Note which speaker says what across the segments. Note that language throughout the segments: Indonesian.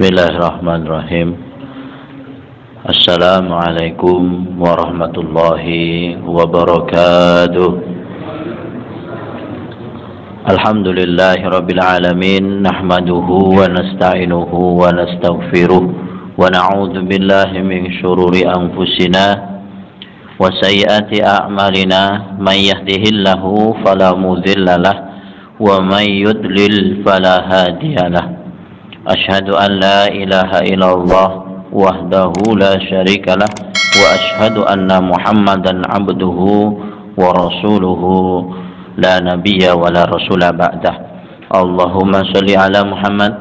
Speaker 1: Bismillahirrahmanirrahim. Assalamualaikum warahmatullahi wabarakatuh. Alhamdulillahi rabbil alamin. Nahmaduhu wa nasta'inuhu wa nastaghfiruh. Wa na'udzu billahi min syururi anfusina wa sayyiati a'malina. Man yahdihillahu fala mudilla lahu wa man yudlil fala hadiya lahu. Asyhadu an la ilaha illallah wahdahu la syarika lah wa asyhadu anna Muhammadan abduhu wa rasuluhu la nabiyya wa la rasula ba'dah. Allahumma shalli ala Muhammad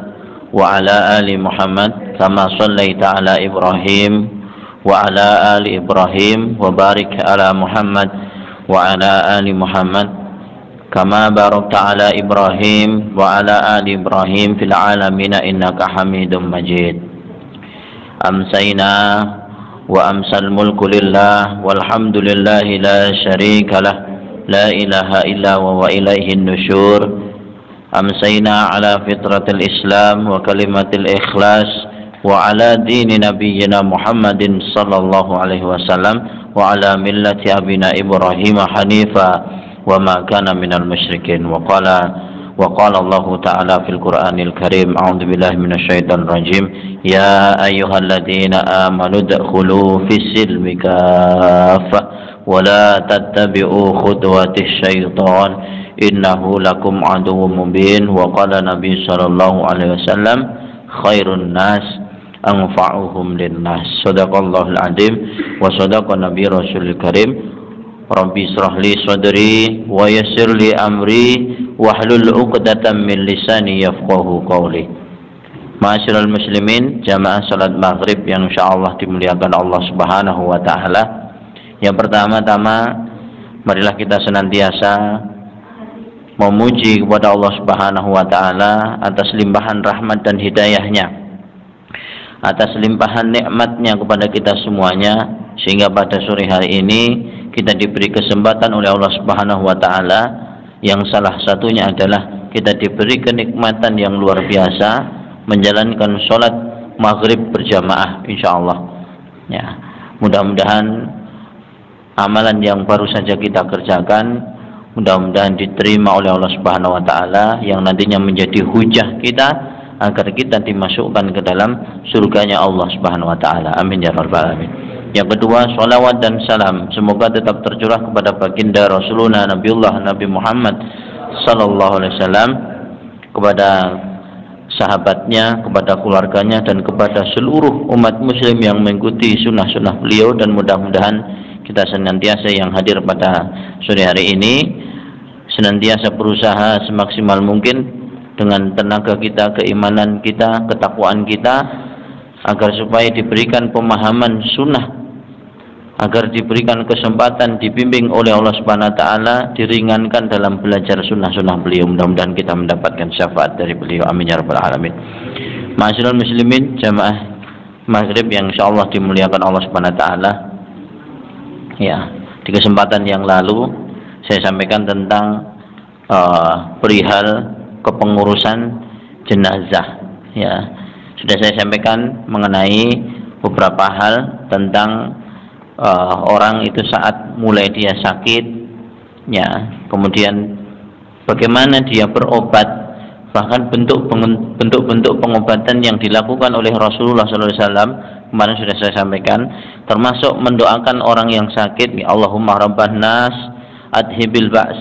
Speaker 1: wa ala ali Muhammad kama shallaita ala Ibrahim wa ala ali Ibrahim wa barik ala Muhammad wa ala ali Muhammad kama barakta ala Ibrahim wa ala ali Ibrahim fil alamin innaka Hamidum Majid. Amsayna wa amsal mulku lillah walhamdulillahi la syarika lah la ilaha illa wa ilaihi nusyur. Amsayna ala fitratil Islam wa kalimatil ikhlas wa ala dini nabiyyina Muhammadin sallallahu alaihi wasallam wa ala millati abina Ibrahim hanifa wa ma kana minal musyrikin. Wa qala Allah ta'ala fil Qur'anil Karim, a'udzu billahi minasyaitonir rajim, ya ayyuhalladzina amanu dkhulu fis silmi kaffah wa la tattabi'u khutuwatis syaitan innahu lakum aduwwum mubin. Wa qala Nabi sallallahu alaihi wasallam, khairun nas anfa'uhum linnas. Shadaqallahul azim wa shadaqa Nabi Rasulul Karim. Rabbi israh li sadri wa yassir li amri wahlul 'uqdatam min lisani yafqahu qawli. Ma'asyiral muslimin, jamaah salat maghrib yang insyaallah dimuliakan Allah Subhanahu wa taala. Yang pertama-tama, marilah kita senantiasa memuji kepada Allah Subhanahu wa taala atas limpahan rahmat dan hidayahnya, atas limpahan nikmatnya kepada kita semuanya, sehingga pada sore hari ini kita diberi kesempatan oleh Allah Subhanahu wa taala, yang salah satunya adalah kita diberi kenikmatan yang luar biasa menjalankan sholat maghrib berjamaah insyaallah. Ya, mudah-mudahan amalan yang baru saja kita kerjakan mudah-mudahan diterima oleh Allah Subhanahu wa taala, yang nantinya menjadi hujah kita agar kita dimasukkan ke dalam surganya Allah Subhanahu wa taala. Amin ya rabbal alamin. Yang kedua, salawat dan salam semoga tetap tercurah kepada baginda Rasulullah Nabi Muhammad sallallahu alaihi wasallam, kepada sahabatnya, kepada keluarganya, dan kepada seluruh umat muslim yang mengikuti sunnah-sunnah beliau. Dan mudah-mudahan kita senantiasa yang hadir pada sore hari ini senantiasa berusaha semaksimal mungkin dengan tenaga kita, keimanan kita, ketakwaan kita, agar supaya diberikan pemahaman sunnah, agar diberikan kesempatan dibimbing oleh Allah Subhanahu wa taala, diringankan dalam belajar sunnah-sunnah beliau. Mudah-mudahan kita mendapatkan syafaat dari beliau. Amin ya rabbal alamin. Ma'asyiral muslimin, jamaah maghrib yang insyaallah dimuliakan Allah Subhanahu wa taala. Ya, di kesempatan yang lalu saya sampaikan tentang perihal kepengurusan jenazah. Ya, sudah saya sampaikan mengenai beberapa hal tentang orang itu saat mulai dia sakit, ya, kemudian bagaimana dia berobat, bahkan bentuk-bentuk pengobatan yang dilakukan oleh Rasulullah SAW kemarin sudah saya sampaikan, termasuk mendoakan orang yang sakit, ya Allahumma rabban nas adhibil ba's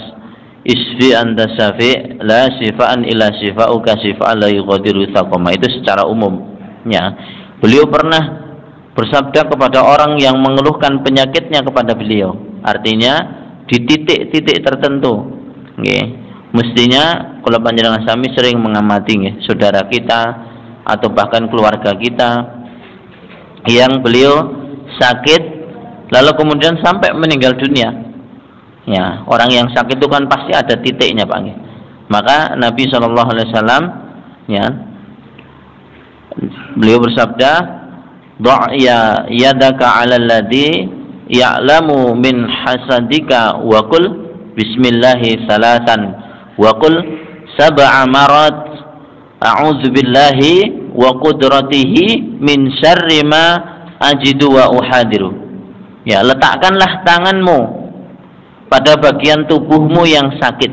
Speaker 1: isfi anta syafi' la shifaan illa shifauka shifaan la yughadiru saqama. Itu secara umum, ya. Beliau pernah bersabda kepada orang yang mengeluhkan penyakitnya kepada beliau, artinya di titik-titik tertentu, nggih, mestinya kalau panjenengan sami sering mengamati, nggih, saudara kita atau bahkan keluarga kita yang beliau sakit lalu kemudian sampai meninggal dunia. Ya, orang yang sakit itu kan pasti ada titiknya, Pak, nggih. Maka Nabi sallallahu alaihi wasallam, ya, beliau bersabda, "Dha' yadaka 'alal ladzi ya'lamu min hasadika wa qul bismillahi salatan wa qul sab'a marat a'udzubillahi wa qudratihi min syarri ma ajidu wa uhadiru. Ya, letakkanlah tanganmu pada bagian tubuhmu yang sakit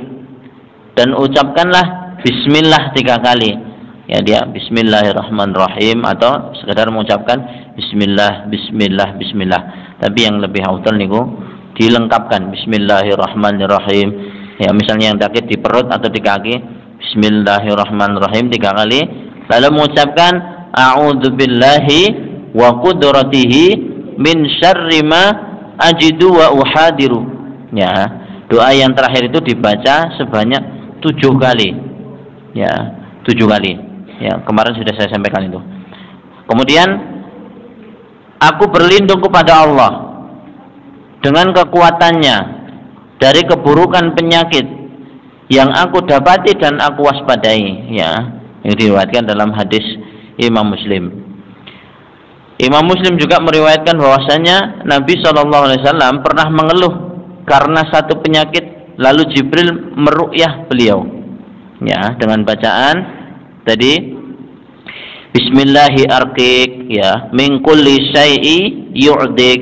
Speaker 1: dan ucapkanlah bismillah 3 kali. Ya, dia bismillahirrahmanirrahim atau sekedar mengucapkan bismillah bismillah bismillah. Tapi yang lebih afdal niku dilengkapkan bismillahirrahmanirrahim. Ya, misalnya yang sakit di perut atau di kaki, bismillahirrahmanirrahim 3 kali, lalu mengucapkan a'udzubillahi wa qudratihi min syarri ma ajidu wa uhadiru. Ya, doa yang terakhir itu dibaca sebanyak 7 kali. Ya, 7 kali. Ya, kemarin sudah saya sampaikan itu. Kemudian aku berlindung kepada Allah dengan kekuatannya dari keburukan penyakit yang aku dapati dan aku waspadai. Ya, ini diriwayatkan dalam hadis Imam Muslim. Imam Muslim juga meriwayatkan bahwasanya Nabi SAW pernah mengeluh karena satu penyakit, lalu Jibril meruqyah beliau. Ya, dengan bacaan tadi bismillahi arqiq, ya, min kulli syai'i yu'dik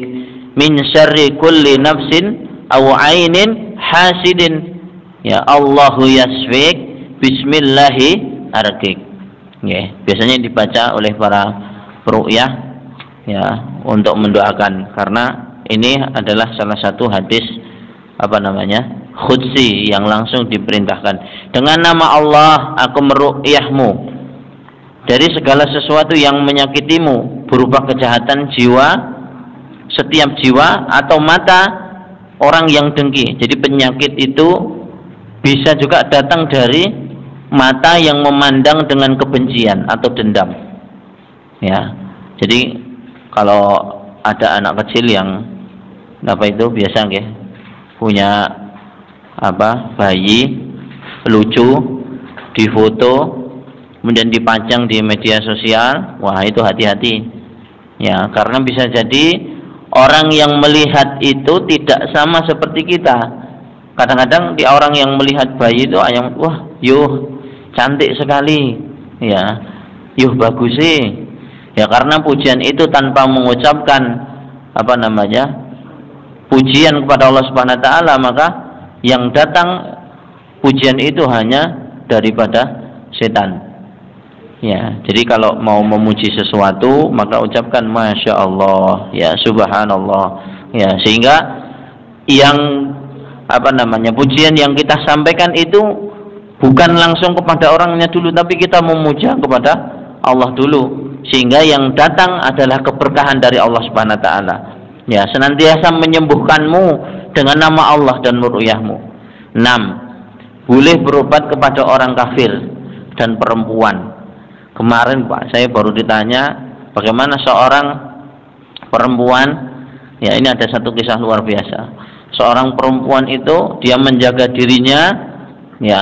Speaker 1: min syarri kulli nafsin aw ainin hasidin, ya, Allahu yasfik bismillahi arqiq. Ya, biasanya dibaca oleh para peruqyah, ya, untuk mendoakan, karena ini adalah salah satu hadis qudsi yang langsung diperintahkan, dengan nama Allah aku meruqyahmu dari segala sesuatu yang menyakitimu berupa kejahatan jiwa, setiap jiwa atau mata orang yang dengki. Jadi penyakit itu bisa juga datang dari mata yang memandang dengan kebencian atau dendam. Ya, jadi kalau ada anak kecil yang biasa punya bayi lucu, difoto kemudian dipajang di media sosial, wah itu hati-hati. Ya, karena bisa jadi orang yang melihat itu tidak sama seperti kita. Kadang-kadang di orang yang melihat bayi itu wah, yuh cantik sekali, ya, yuh bagus sih. Ya, karena pujian itu tanpa mengucapkan pujian kepada Allah Subhanahu wa taala, maka yang datang pujian itu hanya daripada setan. Ya, jadi kalau mau memuji sesuatu maka ucapkan masya Allah, ya, subhanallah, ya, sehingga yang pujian yang kita sampaikan itu bukan langsung kepada orangnya dulu, tapi kita memuja kepada Allah dulu, sehingga yang datang adalah keberkahan dari Allah Subhanahu wa taala. Ya, senantiasa menyembuhkanmu dengan nama Allah dan meruqyahmu. 6. Boleh berobat kepada orang kafir dan perempuan. Kemarin Pak, saya baru ditanya bagaimana seorang perempuan, ya, ini ada satu kisah luar biasa. Seorang perempuan itu dia menjaga dirinya, ya,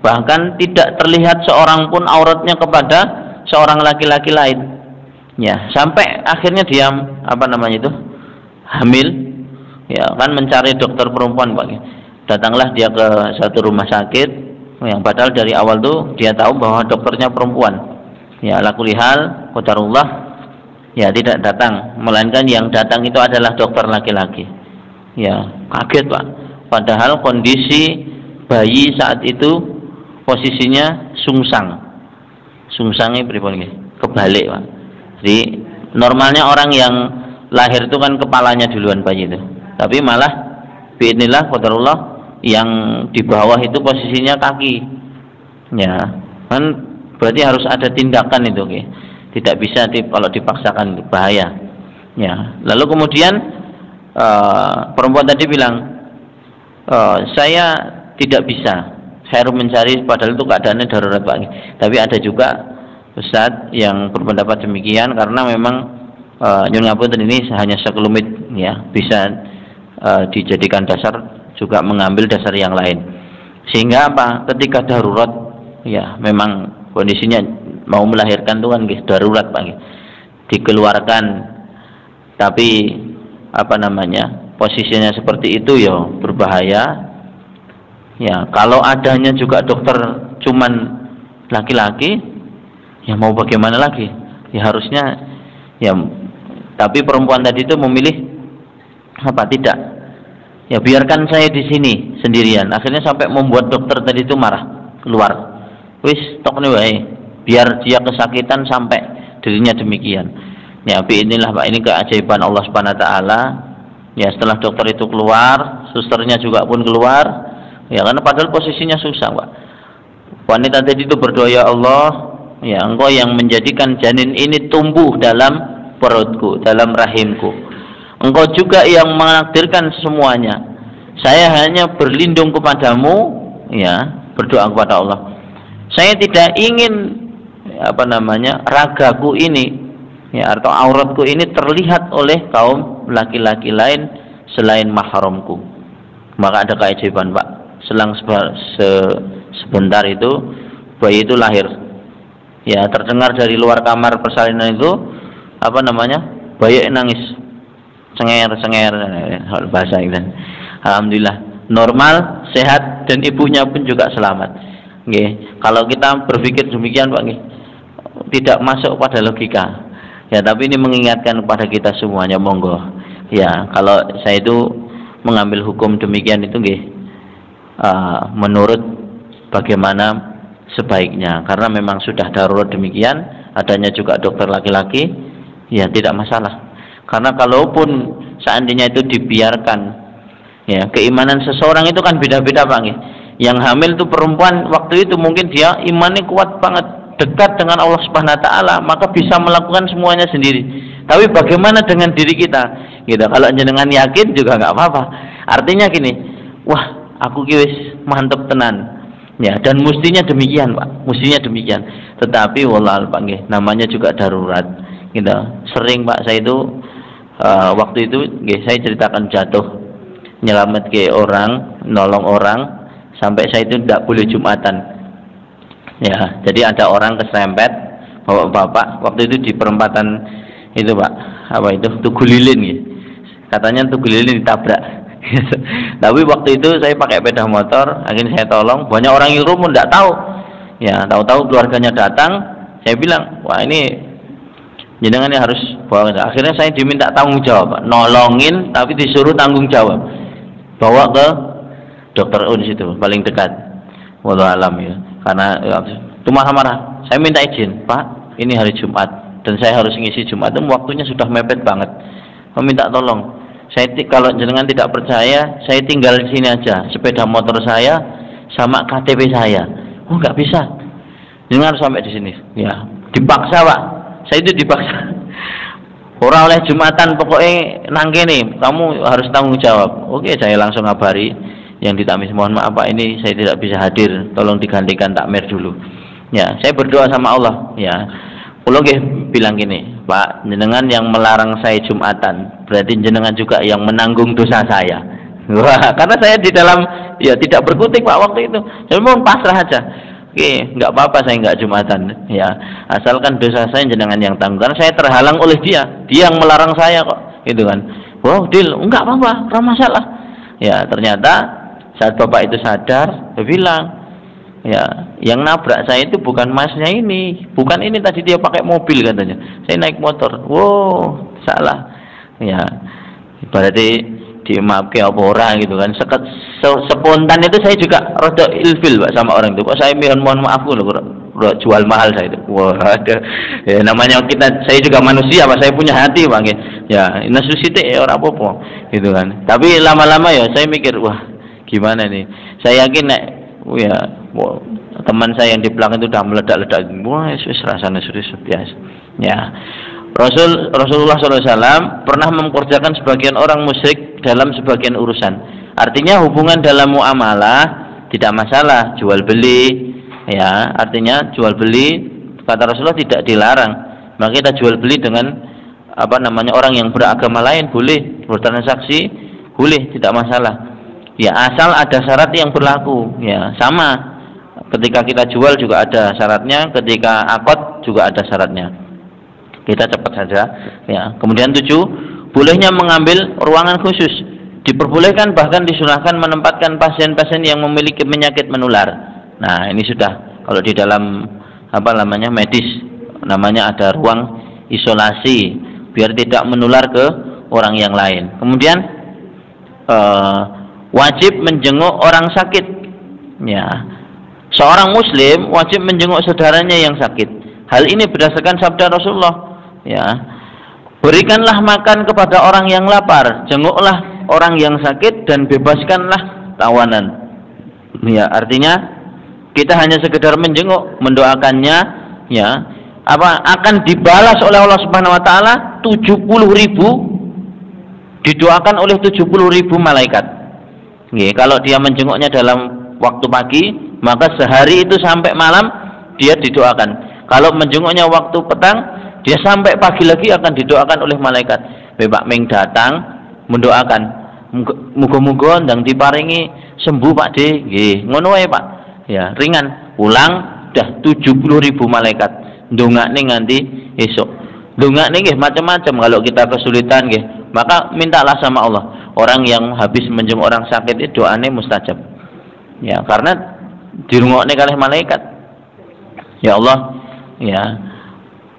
Speaker 1: bahkan tidak terlihat seorang pun auratnya kepada seorang laki-laki lain. Ya, sampai akhirnya dia hamil, ya, kan mencari dokter perempuan Pak. Datanglah dia ke satu rumah sakit yang padahal dari awal tuh dia tahu bahwa dokternya perempuan. Ya, ala kulli hal qadarullah, ya, tidak datang, melainkan yang datang itu adalah dokter laki-laki. Ya, kaget Pak. Padahal kondisi bayi saat itu posisinya sungsang. Sungsangnya pripun nggih? Kebalik Pak. Jadi normalnya orang yang lahir itu kan kepalanya duluan bayi itu. Tapi malah biidznillah qadarullah yang di bawah itu posisinya kaki. Ya, kan berarti harus ada tindakan itu, okay? Tidak bisa kalau dipaksakan, bahaya. Ya, lalu kemudian perempuan tadi bilang, saya tidak bisa, saya harus mencari, padahal itu keadaannya darurat Pak. Tapi ada juga Ustadz yang berpendapat demikian karena memang nyun ngapunten ini hanya sekelumit, ya, bisa dijadikan dasar juga mengambil dasar yang lain. Sehingga ketika darurat, ya, memang kondisinya mau melahirkan itu kan darurat Pak, dikeluarkan, tapi posisinya seperti itu ya berbahaya. Ya, kalau adanya juga dokter cuman laki-laki, Ya mau bagaimana lagi? Ya harusnya ya, tapi perempuan tadi itu memilih apa? Tidak. Ya biarkan saya di sini sendirian. Akhirnya sampai membuat dokter tadi itu marah, keluar. Wis tok nih wae. Biar dia kesakitan sampai dirinya demikian. Ya inilah Pak, ini keajaiban Allah Subhanahu wa taala. Ya setelah dokter itu keluar, susternya juga pun keluar. Ya karena padahal posisinya susah, Pak. Wanita tadi itu berdoa, ya Allah, ya Engkau yang menjadikan janin ini tumbuh dalam perutku, dalam rahimku. Engkau juga yang menakdirkan semuanya. Saya hanya berlindung kepadamu, ya, berdoa kepada Allah. Saya tidak ingin ragaku ini, ya, atau auratku ini terlihat oleh kaum laki-laki lain selain mahramku. Maka ada keajaiban, Pak. Selang sebentar itu bayi itu lahir. Ya, terdengar dari luar kamar persalinan itu bayi nangis, cenger bahasa itu. Alhamdulillah normal, sehat, dan ibunya pun juga selamat. Nggih, kalau kita berpikir demikian, Pak, nggih, tidak masuk pada logika. Ya, tapi ini mengingatkan kepada kita semuanya, monggo. Ya, kalau saya itu mengambil hukum demikian itu nggih, menurut bagaimana sebaiknya, karena memang sudah darurat demikian, adanya juga dokter laki-laki, ya tidak masalah. Karena kalaupun seandainya itu dibiarkan, ya keimanan seseorang itu kan beda-beda, Pak. Yang hamil itu perempuan, waktu itu mungkin dia imannya kuat banget, dekat dengan Allah Subhanahu wa taala, maka bisa melakukan semuanya sendiri. Tapi bagaimana dengan diri kita? Gitu. Kalau jenengan yakin juga nggak apa-apa. Artinya gini, wah aku wis mantep tenan. Ya, dan mestinya demikian, Pak. Mestinya demikian. Tetapi wallahualam, Pak, nggih, namanya juga darurat. Gitu. Sering, Pak, saya itu waktu itu nggih, saya ceritakan jatuh, nyelamet ke orang, nolong orang, sampai saya itu tidak boleh Jumatan. Ya, jadi ada orang keserempet, bapak-bapak, waktu itu di perempatan itu, Pak, Tugu Lilin, gitu. Katanya Tugu Lilin ditabrak. Tapi waktu itu saya pakai sepeda motor, akhirnya saya tolong. Banyak orang yang pun tidak tahu. Ya, tahu-tahu keluarganya datang. Saya bilang, wah ini jenengan yang harus bawa. Akhirnya saya diminta tanggung jawab, Pak. Nolongin, tapi disuruh tanggung jawab. Bawa ke dokter Unis itu paling dekat. Wallahu alam, ya. Karena itu marah-marah. Saya minta izin, Pak. Ini hari Jumat dan saya harus ngisi Jumat. Itu waktunya sudah mepet banget. Saya minta tolong. Kalau jenengan tidak percaya, saya tinggal di sini aja, sepeda motor saya sama KTP saya. Oh, nggak bisa, jenengan harus sampai di sini. Ya, dipaksa, Pak. Saya itu dipaksa. Orang oleh Jumatan, pokoknya nang kene, kamu harus tanggung jawab. Oke, saya langsung ngabari yang ditamis, mohon maaf, Pak, ini saya tidak bisa hadir, tolong digantikan takmir dulu. Ya, saya berdoa sama Allah. Ya, kalau bilang gini, Pak, jenengan yang melarang saya Jumatan, berarti jenengan juga yang menanggung dosa saya. Wah, karena saya di dalam, ya tidak berkutik, Pak, waktu itu. Saya mau pasrah aja. Oke, nggak apa-apa, saya nggak Jumatan. Ya, asalkan dosa saya jenengan yang tanggung. Karena saya terhalang oleh dia yang melarang saya kok, gitu kan. Wow, deal, nggak apa-apa, nggak masalah. Ya, ternyata saat bapak itu sadar, dia bilang, ya, yang nabrak saya itu bukan masnya ini, bukan ini, tadi dia pakai mobil katanya, saya naik motor. Wow, salah. Ya, berarti dimaafkan apa orang gitu kan. Spontan itu saya juga rada ilfil, Pak, sama orang itu. Kok saya mohon maaf loh, jual mahal saya itu. Wah, ada. Ya, namanya saya juga manusia, Pak, saya punya hati, Pak. Ya, nasusite ya orang apa-apa gitu kan. Tapi lama-lama ya saya mikir, wah, gimana nih? Saya yakin ya, teman saya yang di belakang itu udah meledak-ledak. Wah, rasanya sudah biasa. Ya, Rasulullah SAW pernah memkerjakan sebagian orang musyrik dalam sebagian urusan. Artinya hubungan dalam muamalah tidak masalah, jual beli. Ya, artinya jual beli, kata Rasulullah, tidak dilarang. Maka kita jual beli dengan orang yang beragama lain boleh, bertransaksi boleh, tidak masalah. Ya, asal ada syarat yang berlaku. Ya, sama. Ketika kita jual juga ada syaratnya, ketika akad juga ada syaratnya. Kita cepat saja. Ya. Kemudian 7, bolehnya mengambil ruangan khusus. Diperbolehkan, bahkan disunahkan menempatkan pasien-pasien yang memiliki penyakit menular. Nah, ini sudah kalau di dalam medis, namanya ada ruang isolasi biar tidak menular ke orang yang lain. Kemudian wajib menjenguk orang sakit. Ya, seorang muslim wajib menjenguk saudaranya yang sakit. Hal ini berdasarkan sabda Rasulullah. Ya, berikanlah makan kepada orang yang lapar, jenguklah orang yang sakit, dan bebaskanlah tawanan. Ya, artinya kita hanya sekedar menjenguk, mendoakannya, ya, akan dibalas oleh Allah Subhanahu wa taala 70.000, didoakan oleh 70.000 malaikat. Nggih, kalau dia menjenguknya dalam waktu pagi, maka sehari itu sampai malam dia didoakan. Kalau menjenguknya waktu petang, dia sampai pagi lagi akan didoakan oleh malaikat. Pak Ming datang mendoakan, muga-muga ndang diparingi sembuh Pak De. Nggih, ngono wae Pak. Ya, ringan. Ulang dah 70.000 malaikat ndongakne nganti esok. Ndongakne nggih macam-macam. Kalau kita kesulitan nggih, maka mintalah sama Allah. Orang yang habis menjenguk orang sakit itu doane mustajab. Ya, karena dirungokne kalih malaikat. Ya Allah, ya,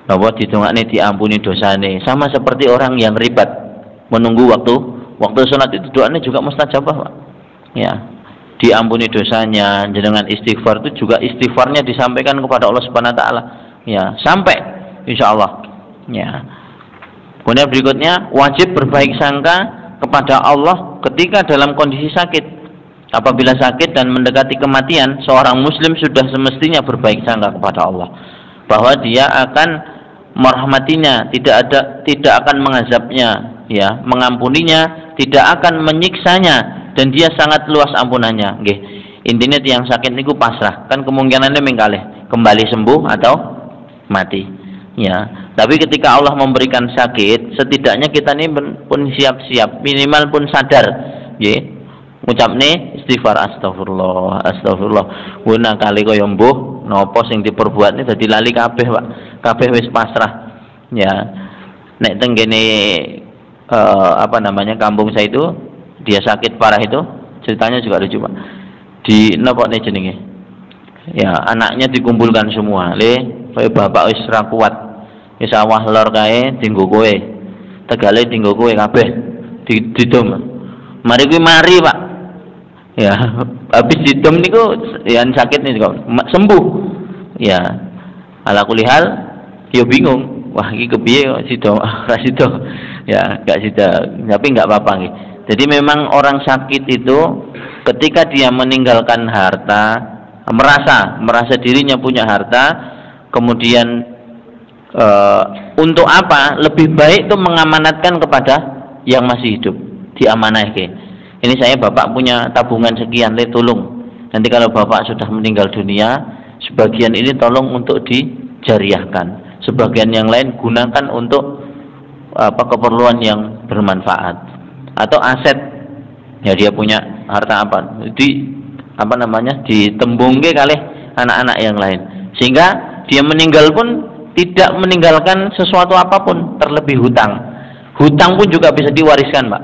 Speaker 1: bahwa didongakne diampuni dosane. Sama seperti orang yang ribat menunggu waktu sholat itu doanya juga mustajabah, Pak. Ya, diampuni dosanya, dengan istighfar itu juga istighfarnya disampaikan kepada Allah Subhanahu wa taala. Ya, sampai insyaallah. Ya. Kemudian berikutnya wajib berbaik sangka kepada Allah ketika dalam kondisi sakit. Apabila sakit dan mendekati kematian, seorang muslim sudah semestinya berbaik sangka kepada Allah bahwa dia akan merahmatinya, tidak akan mengazabnya, ya, mengampuninya, tidak akan menyiksanya, dan dia sangat luas ampunannya. Nggih. Intinya yang sakit niku pasrah, kan kemungkinannya mengkalih, kembali sembuh atau mati. Ya, tapi ketika Allah memberikan sakit, setidaknya kita ini pun siap-siap, minimal pun sadar, nggih. Ngucapne istighfar astagfirullah, astagfirullah. Guna kali kaya mbuh napa sing diperbuatne dadi lali kabeh, Pak. Kabeh wis pasrah. Ya. Nek teng kene kampung saya itu, dia sakit parah itu, ceritanya juga lucu, Pak. Di napa ne jenenge? Ya, anaknya dikumpulkan semua. Kaya bapak wis ra kuat. Wis awah lor kae dienggo kowe. Tegale dienggo kowe kabeh. Didom. Mari kuwi mari, Pak. Ya, habis didom niku yang sakit nih kok sembuh. Ya, ala kulihal yo bingung. Wah, iki kepiye kok sida ra sida. Ya, enggak sida, tapi enggak apa-apa nggih. Jadi memang orang sakit itu ketika dia meninggalkan harta, merasa dirinya punya harta, kemudian untuk apa? Lebih baik itu mengamanatkan kepada yang masih hidup, diamanahke. Ini saya bapak punya tabungan sekian, tolong. Nanti kalau bapak sudah meninggal dunia, sebagian ini tolong untuk dijariahkan, sebagian yang lain gunakan untuk keperluan yang bermanfaat atau aset. Ya, dia punya harta apa? Ditembungke kalih anak-anak yang lain, sehingga dia meninggal pun tidak meninggalkan sesuatu apapun, terlebih hutang. Hutang pun juga bisa diwariskan, Pak.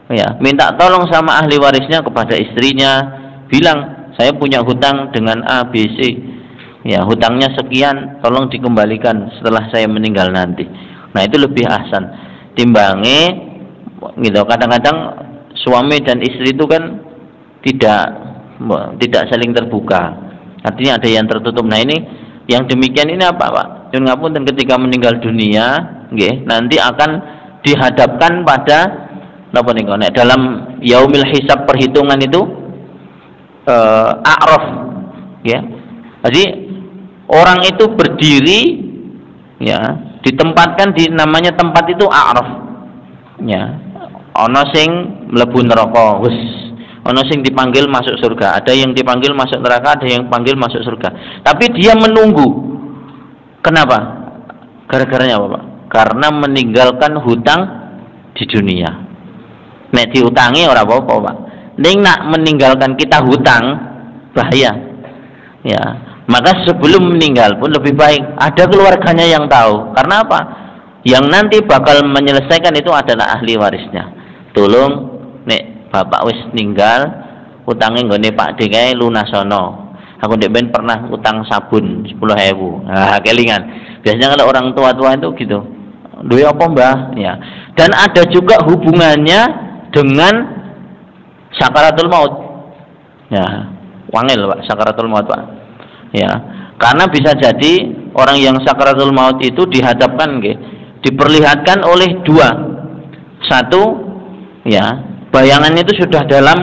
Speaker 1: Ya, minta tolong sama ahli warisnya kepada istrinya, bilang saya punya hutang dengan A, B, C. Ya, hutangnya sekian, tolong dikembalikan setelah saya meninggal nanti. Nah, itu lebih ahsan. Timbange gitu. Kadang-kadang suami dan istri itu kan tidak saling terbuka. Artinya ada yang tertutup. Nah, ini yang demikian ini apa, Pak? Nyuwun ngapunten, ketika meninggal dunia, nggih, nanti akan dihadapkan pada napa niku, nek dalam yaumil hisab perhitungan itu a'raf, ya. Jadi orang itu berdiri, ya, ditempatkan di namanya tempat itu a'raf. Ya. Ana sing mlebu neraka, wis. Ana sing dipanggil masuk surga, ada yang dipanggil masuk neraka, ada yang panggil masuk surga. Tapi dia menunggu. Kenapa? Gara-garanya apa, Pak? Karena meninggalkan hutang di dunia. Nek diutangi ora apa-apa, Pak. Ning nak meninggalkan kita hutang, bahaya. Ya, maka sebelum meninggal pun lebih baik ada keluarganya yang tahu. Karena apa? Yang nanti bakal menyelesaikan itu adalah ahli warisnya. Tolong nek bapak wis ninggal, utange nggone Pak D kae lunasono. Aku ndek ben pernah utang sabun 10.000. Nah, kelingan. Biasanya kalau orang tua-tua itu gitu. Duwe apa mbah? Ya. Dan ada juga hubungannya dengan sakaratul maut. Ya, wangil Pak, sakaratul maut Pak. Ya, karena bisa jadi orang yang sakaratul maut itu dihadapkan, diperlihatkan oleh dua. Satu, ya, bayangannya itu sudah dalam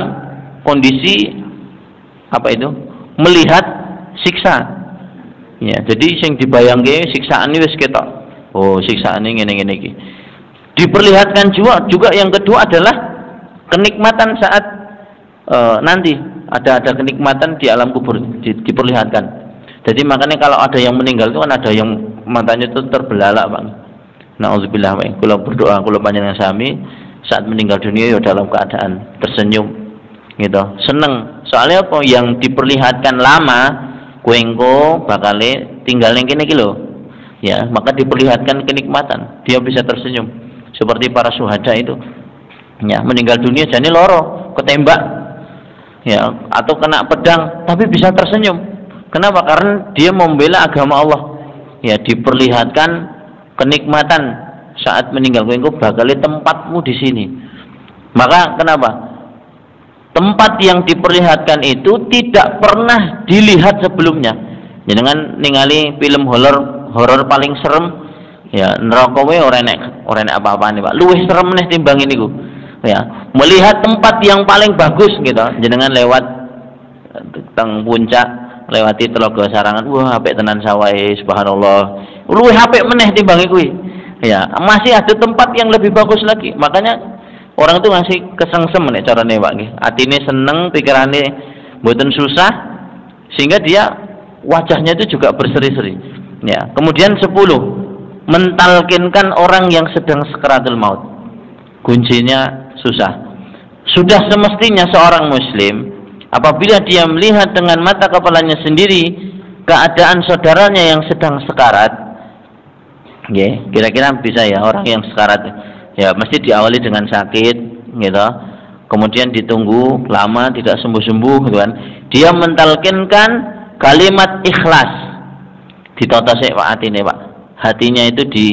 Speaker 1: kondisi apa itu? Melihat siksa. Ya, jadi sing dibayangke siksaan ini wis ketok. Oh, siksaan ini ngene iki. Diperlihatkan juga yang kedua adalah kenikmatan saat nanti ada kenikmatan di alam kubur diperlihatkan. Jadi makanya kalau ada yang meninggal itu kan ada yang matanya itu terbelalak, Bang. Nauzubillah, Bang. Kula berdoa kula panjenengan sami saat meninggal dunia ya dalam keadaan tersenyum gitu. Seneng. Soalnya apa yang diperlihatkan lama kowe engko bakale tinggal ning kene iki lho. Ya, maka diperlihatkan kenikmatan, dia bisa tersenyum. Seperti para syuhada itu. Ya, meninggal dunia jane loro, ketembak. Ya, atau kena pedang tapi bisa tersenyum. Kenapa? Karena dia membela agama Allah. Ya, diperlihatkan kenikmatan saat meninggal kowe engko bakale tempatmu di sini. Maka kenapa? Tempat yang diperlihatkan itu tidak pernah dilihat sebelumnya. Jangan ningali film horor paling serem, ya neraka we ora enek apa-apane Pak. Luwih serem neh timbang niku. Ya, melihat tempat yang paling bagus gitu. Jenengan lewat teng puncak, lewati Telaga Sarangan. Wah, apik tenan sawahe, subhanallah. Luwih apik meneh timbang iku. Ya, masih ada tempat yang lebih bagus lagi. Makanya orang itu ngasih kesengsem nek carane Pak nggih. Atine seneng, pikirane mboten susah sehingga dia wajahnya itu juga berseri-seri. Ya. Kemudian 10, mentalkinkan orang yang sedang sakaratul maut. Kuncinya susah. Sudah semestinya seorang muslim apabila dia melihat dengan mata kepalanya sendiri keadaan saudaranya yang sedang sekarat. Nggih, kira-kira bisa ya orang yang sekarat ya mesti diawali dengan sakit gitu, kemudian ditunggu lama tidak sembuh-sembuh gitu kan. Dia mentalkinkan kalimat ikhlas, ditata sik Pak atine Pak, hatinya itu di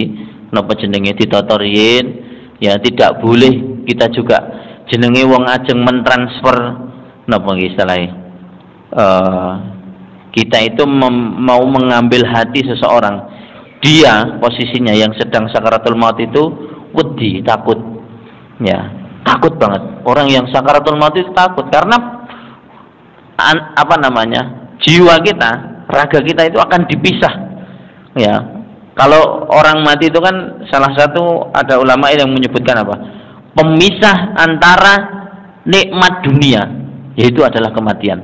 Speaker 1: napa jenenge ditata riyin. Ya tidak boleh kita juga jenenge wong ajeng mentransfer napa istilahnya kita itu mau mengambil hati seseorang, dia posisinya yang sedang sakaratul maut itu wedi, takut. Ya, takut banget. Orang yang sakaratul maut itu takut karena apa namanya? Jiwa kita, raga kita itu akan dipisah. Ya. Kalau orang mati itu kan salah satu ada ulama yang menyebutkan apa? Pemisah antara nikmat dunia, yaitu adalah kematian.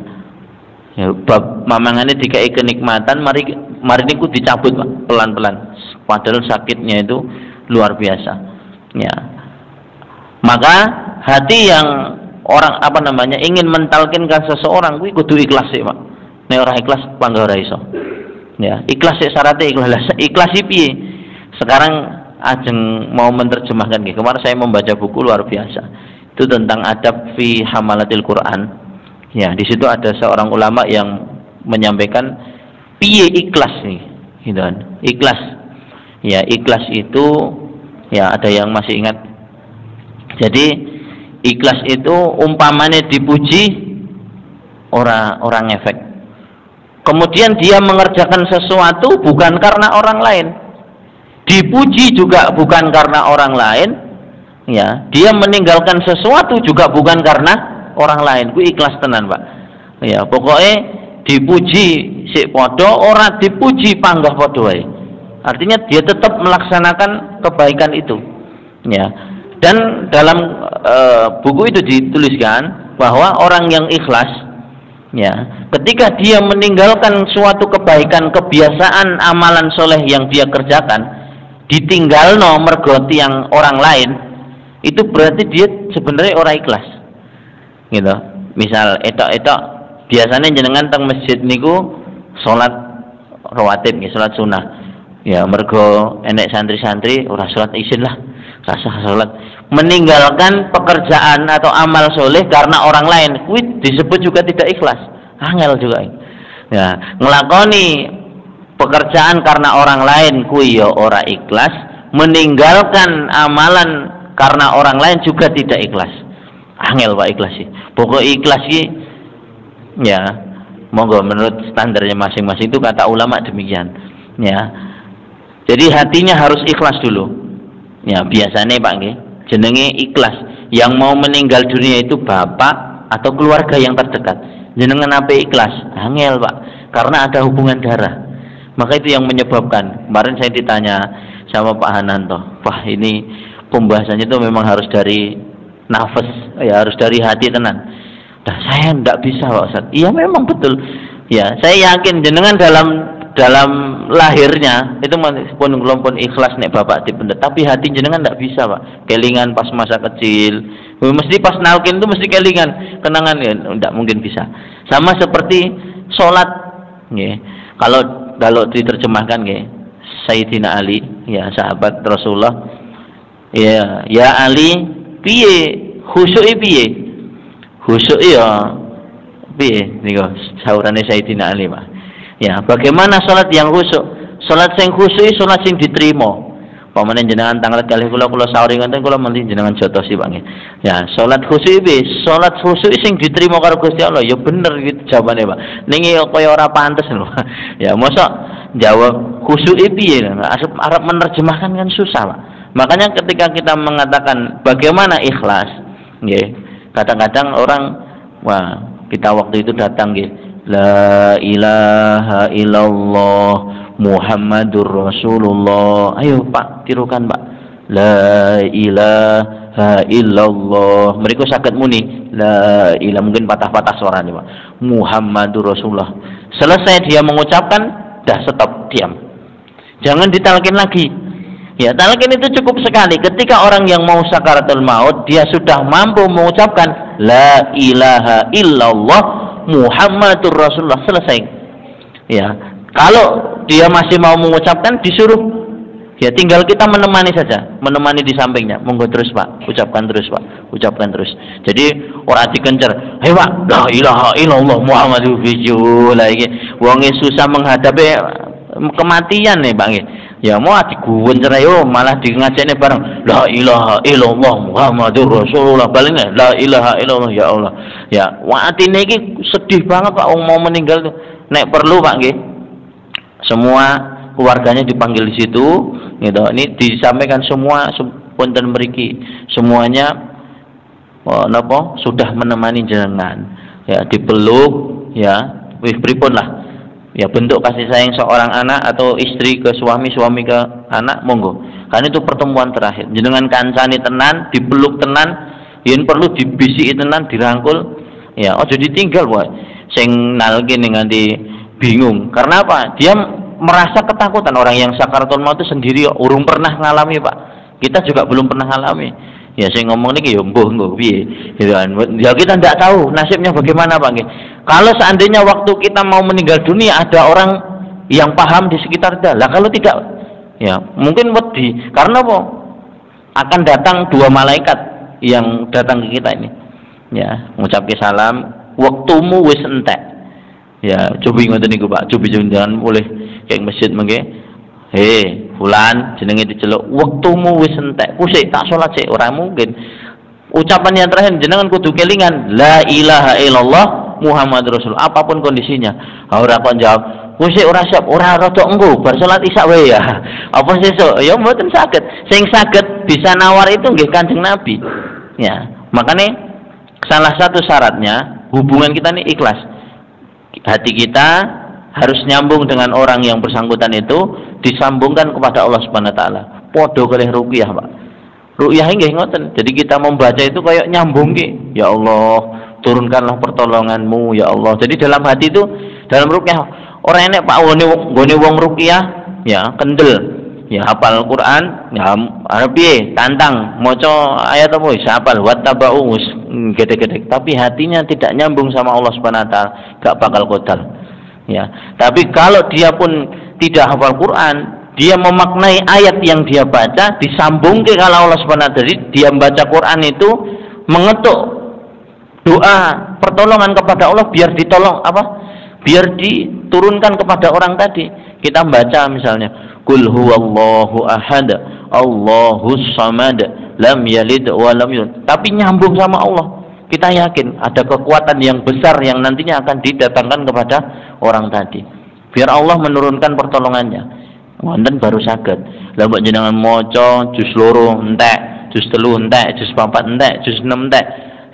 Speaker 1: Ya, bab mamangane dikai kenikmatan, mari niku dicabut Pak, pelan-pelan. Padahal sakitnya itu luar biasa. Ya, maka hati yang orang apa namanya ingin mentalkinkan seseorang kuwi kudu ikhlas sih Pak. Nek ora ikhlas pangga ora iso. Ya, ikhlas sih syaratnya ikhlas piye? Sekarang ajeng mau menerjemahkan gitu. Kemarin saya membaca buku luar biasa. Itu tentang adab fi hamalatil Quran. Ya, di situ ada seorang ulama yang menyampaikan piye ikhlas nih, gitu kan. Ikhlas. Ya, ikhlas itu ya ada yang masih ingat. Jadi ikhlas itu umpamanya dipuji orang efek. Kemudian dia mengerjakan sesuatu bukan karena orang lain. Dipuji juga bukan karena orang lain. Ya, dia meninggalkan sesuatu juga bukan karena orang lain. Ku ikhlas tenan, Pak. Ya, pokoknya dipuji sik padha, ora dipuji panggah padha wae. Artinya dia tetap melaksanakan kebaikan itu. Ya. Dan dalam buku itu dituliskan bahwa orang yang ikhlas, ya, ketika dia meninggalkan suatu kebaikan, kebiasaan, amalan soleh yang dia kerjakan, ditinggalno mergo tiyang orang lain, itu berarti dia sebenarnya orang ikhlas. Gitu. Misal etok-etok biasanya jenengan teng masjid niku salat rawatib nggih, salat sunah. Ya, mergo enek santri-santri ora salat isin lah, rasa salat. Meninggalkan pekerjaan atau amal soleh karena orang lain, kuwi disebut juga tidak ikhlas. Angel juga. Ya, ngelakoni pekerjaan karena orang lain kuwi ya ora ikhlas, meninggalkan amalan karena orang lain juga tidak ikhlas. Angel Pak ikhlas sih. Pokok ikhlas sih ya monggo menurut standarnya masing-masing, itu kata ulama demikian. Ya. Jadi hatinya harus ikhlas dulu. Ya, biasanya Pak nggih, jenenge ikhlas. Yang mau meninggal dunia itu bapak atau keluarga yang terdekat. Jenengan apa ikhlas? Angel Pak, karena ada hubungan darah. Maka itu yang menyebabkan. Kemarin saya ditanya sama Pak Hananto, wah ini pembahasannya itu memang harus dari nafas, ya harus dari hati tenan. Dah saya tidak bisa Pak Ustaz. Iya memang betul. Ya saya yakin jenengan dalam lahirnya itu pun pun ikhlas nek bapak dipendet, tapi hati jenengan tidak bisa Pak. Kelingan pas masa kecil, mesti pas nalkin itu mesti kelingan, kenangan ya tidak mungkin bisa. Sama seperti sholat, ya. Kalau diterjemahkan ya, Sayyidina Ali, ya sahabat Rasulullah, ya Ali, piye khusyuk piye? Khusyuk ya piye niku saurane Sayyidina Ali Pak. Ya, bagaimana salat yang khusyuk? Salat sing khusyuk salat sing diterima. Pamane jenengan tanggal kalih kula sauri ngoten kula mending jenengan jotosi Pak nggih. Ya, salat khusyuk piye? Salat khusyuk sing diterima karo Gusti Allah. Ya bener gitu jawabane Pak. Ning kaya ora pantes lho. Ya, mosok jawab khusyuk piye? Arab menerjemahkan kan susah Pak. Makanya ketika kita mengatakan bagaimana ikhlas, nggih. Kadang-kadang orang wah, kita waktu itu datang nggih. La ilaha illallah Muhammadur Rasulullah. Ayo Pak, tirukan Pak. La ilaha illallah. Mereka sakit muni. La ilaha, mungkin patah-patah suaranya Pak. Muhammadur Rasulullah. Selesai dia mengucapkan, dah stop, diam. Jangan ditalkin lagi. Ya, talqin itu cukup sekali. Ketika orang yang mau sakaratul maut, dia sudah mampu mengucapkan la ilaha illallah Muhammadur Rasulullah, selesai. Ya, kalau dia masih mau mengucapkan, disuruh. Ya, tinggal kita menemani saja, menemani di sampingnya. Monggo terus Pak, ucapkan terus Pak, ucapkan terus. Jadi orang dikencer, hei Pak, la ilaha illallah Muhammadur Rasulullah. Wonge susah menghadapi kematian nih Bang. Ya mau diguwencer yo malah di ngajene bareng la ilaha illallah Muhammadur Rasulullah, baliknya la ilaha illallah. Ya Allah, ya atine iki sedih banget Pak mau meninggal tuh. Nek perlu Pak nggih, semua keluarganya dipanggil di situ gitu. Ini disampaikan semua punten mriki semuanya napa sudah menemani jenengan, ya dipeluk, ya wis pripun lah. Ya bentuk kasih sayang seorang anak atau istri ke suami, suami ke anak, monggo. Karena itu pertemuan terakhir. Jenengan kancani tenan, dipeluk tenan, yen perlu dibisiki tenan, dirangkul. Ya, ojo ditinggal wae. Sing nalkin nganti bingung. Karena apa? Dia merasa ketakutan. Orang yang sakaratul maut itu sendiri urung pernah ngalami, Pak. Kita juga belum pernah ngalami. Ya saya ngomong ini ya mbuh piye gitu kan. Ya kita tidak tahu nasibnya bagaimana Pak nggih. Kalau seandainya waktu kita mau meninggal dunia ada orang yang paham di sekitar kita. Lah kalau tidak ya mungkin wedi karena apa? Akan datang dua malaikat yang datang ke kita ini. Ya, ngucapke salam, waktumu wis entek. Ya, coba ngoten niku Pak. Coba jangan boleh kayak masjid mengke. Hei, fulan jenenge diceluk, waktumu wis entek. Kusik tak salat sik ora mungkin. Ucapan yang terakhir jenengan kudu kelingan la ilaha illallah Muhammadur Rasul apapun kondisinya. Ora kon jawab, kusik ora siap, ora rada engko bar salat isya wae ya. Apa sesuk? Ya mboten saged. Sing saged bisa nawar itu nggih Kanjeng Nabi. Ya, makanya salah satu syaratnya hubungan kita ini ikhlas. Hati kita harus nyambung dengan orang yang bersangkutan itu, disambungkan kepada Allah Subhanahu wa taala. Podo kalih ruqyah, Pak. Ruqyah nggih ngoten. Jadi kita membaca itu kayak nyambung ki. Ya Allah, turunkanlah pertolonganmu ya Allah. Jadi dalam hati itu dalam ruqyah orang enek Pak nggone wong ruqyah ya kendel. Ya hafal Quran, ya piye tantang maca ayat apa wis hafal wattaba'u gede-gede. Tapi hatinya tidak nyambung sama Allah Subhanahu wa taala, gak bakal kodal. Ya, tapi kalau dia pun tidak hafal Quran, dia memaknai ayat yang dia baca, disambung ke kalau Allah Subhanahu wa taala. Jadi dia membaca Quran itu mengetuk doa pertolongan kepada Allah biar ditolong apa? Biar diturunkan kepada orang tadi. Kita baca misalnya Qul huwallahu ahad, Allahus samad, lam yalid wa lam yulad. Tapi nyambung sama Allah. Kita yakin ada kekuatan yang besar yang nantinya akan didatangkan kepada orang tadi. Biar Allah menurunkan pertolongannya. Wonten baru saged. Lah mbok jenengan maca juz loro entek, juz telu entek, juz papat entek, juz 6 entek.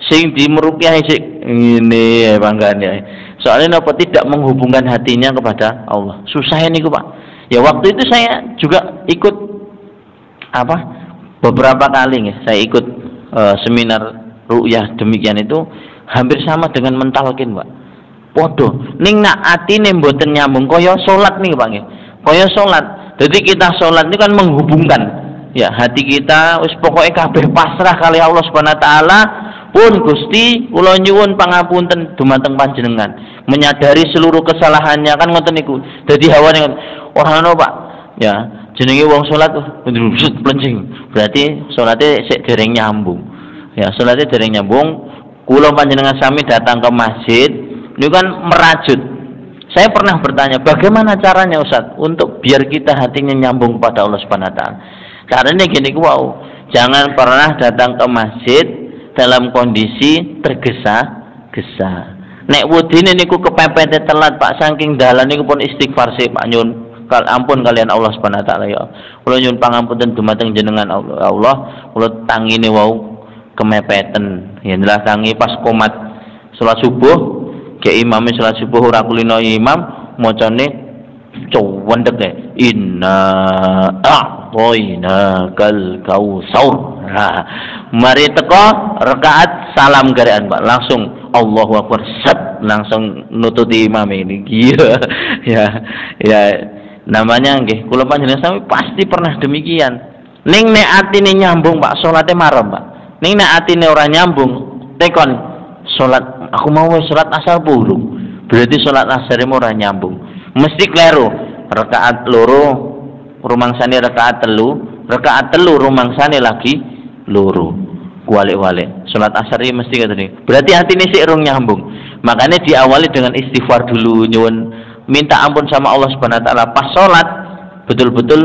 Speaker 1: Sing dimerukyah sik ngene panggane. Soalnya apa tidak menghubungkan hatinya kepada Allah. Susah niku, Pak. Ya waktu itu saya juga ikut apa? Beberapa kali ya, saya ikut seminar ru'yah demikian itu hampir sama dengan mentalkin, Pak. Podo. Ning nak atine mboten nyambung kaya salat nih, Pak nggih. Kaya salat. Jadi kita salat ini kan menghubungkan ya hati kita wis pokoke kabeh pasrah kali Allah Subhanahu wa taala. Pun Gusti kula nyuwun pangapunten dumateng panjenengan. Menyadari seluruh kesalahannya kan ngoten niku. Dadi hawane ora ono, Pak. Ya, jenenge wong salat plencing. Berarti salate sik dereng nyambung. Ya, salate dereng nyambung. Kula panjenengan sami datang ke masjid, niku kan merajut. Saya pernah bertanya, bagaimana caranya Ustaz untuk biar kita hatinya nyambung pada Allah Subhanahu wa taala. Caranya gini wow, jangan pernah datang ke masjid dalam kondisi tergesa-gesa. Nek wedine niku kepepet telat Pak saking dalan niku pun istighfar sih Pak nyun ampun kalian Allah Subhanahu wa taala ya. Kula nyun pangapunten dumateng jenengan Allah, kula tangine wau kemepeten. Yen lah tangi pas komat salat subuh ke imam salat subuh ora kulino imam macane cowendek inna a'toina kal kausar. Nah, mari teko rakaat salam garean Pak langsung Allahu Akbar set langsung nututi imam ini gila ya namanya nggih kula panjenengan sami pasti pernah demikian ning nek atine nyambung Pak salate marem Pak ning nek atine ora nyambung tekon salat aku mau salat asar burung berarti salat asar ora nyambung mesti kleru rakaat loro rumangsane rakaat telu rumangsane lagi loro walik-walik salat asar ini mesti katene berarti atine sik rung nyambung makanya diawali dengan istighfar dulu nyuwun minta ampun sama Allah Subhanahu wa taala pas salat betul-betul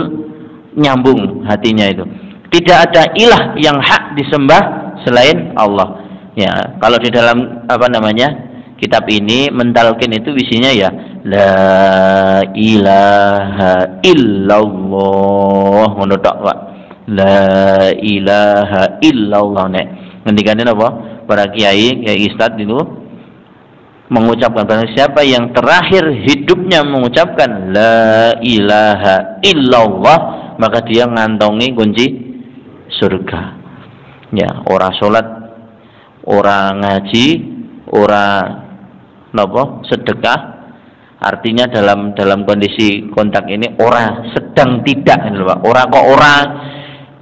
Speaker 1: nyambung hatinya itu tidak ada ilah yang hak disembah selain Allah ya kalau di dalam apa namanya kitab ini mentalkin itu isinya ya la ilaha illallah ngono tok Pak la ilaha illallah nek ngendikane apa para kiai ustaz itu mengucapkan barang siapa yang terakhir hidupnya mengucapkan la ilaha illallah maka dia ngantongi kunci surga ya ora salat ora ngaji ora napa sedekah artinya dalam kondisi kontak ini ora sedang tidak Pak ora kok ora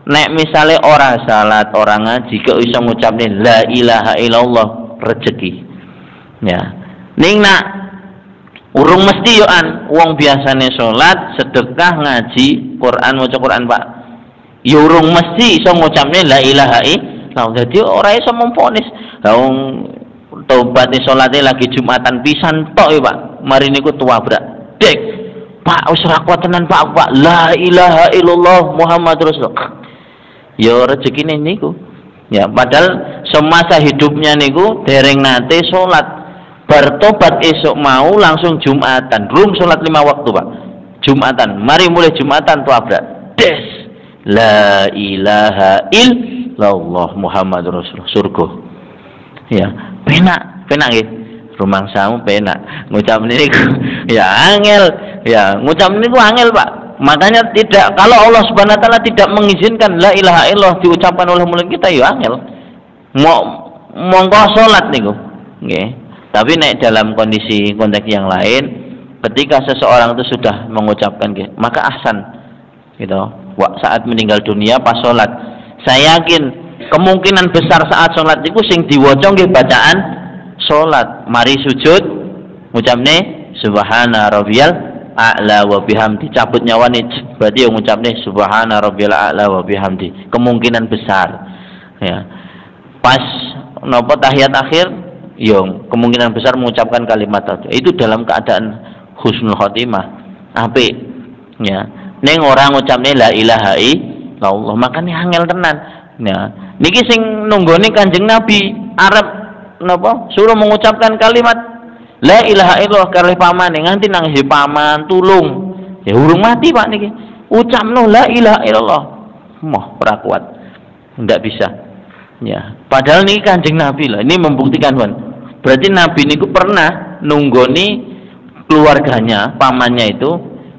Speaker 1: nek misale ora salat ora ngaji kok iso ngucapne la ilaha illallah rezeki ya ning nak urung mesti yo an wong biasane salat sedekah ngaji Quran maca Quran Pak yo urung mesti iso ngucapne la ilaha illallah dadi ora iso memponis wong tobat salate lagi Jumatan pisan tok ya Pak mari niku tua brak dek Pak wis ora kuat tenan Pak la ilaha illallah Muhammad Rasulullah ya rezekine niku ya padahal semasa hidupnya niku dereng nate salat bar tobat esuk mau langsung Jumatan rum salat 5 waktu Pak Jumatan mari mulai Jumatan tua brak des la ilaha illallah Muhammad Rasulullah surga ya penak nggih rumangsamu penak ngucap niku ya angel ya ngucap niku angel Pak makanya tidak kalau Allah Subhanahu wa taala tidak mengizinkan la ilaha illallah diucapkan oleh mulut kita ya angel monggo salat niku nggih tapi nek dalam kondisi konteks yang lain ketika seseorang itu sudah mengucapkan nggih maka ahsan gitu saat meninggal dunia pas salat saya yakin kemungkinan besar saat sholat itu sing diwaca nggih bacaan sholat mari sujud ngucapne subhana rabbiyal a'la wa bihamdi cabut nyawane berarti yang ngucapne subhana rabbiyal a'la wa bihamdi kemungkinan besar ya pas nopo tahiyat akhir yo kemungkinan besar mengucapkan kalimat itu dalam keadaan husnul khotimah apik Ya, ning orang ngucapne la ilaha illallah, makanya angel tenan. Ya, niki sing nunggone Kanjeng Nabi Arab napa suruh mengucapkan kalimat la ilaha illallah kalih pamane nganti nangis paman tulung. Ya urung mati Pak niki. Ucapno la ilaha illallah. Moh ora kuat. Ndak bisa. Ya, padahal niki Kanjeng Nabi loh. Ini membuktikan Wan. Berarti Nabi niku pernah nunggoni keluarganya, pamannya itu,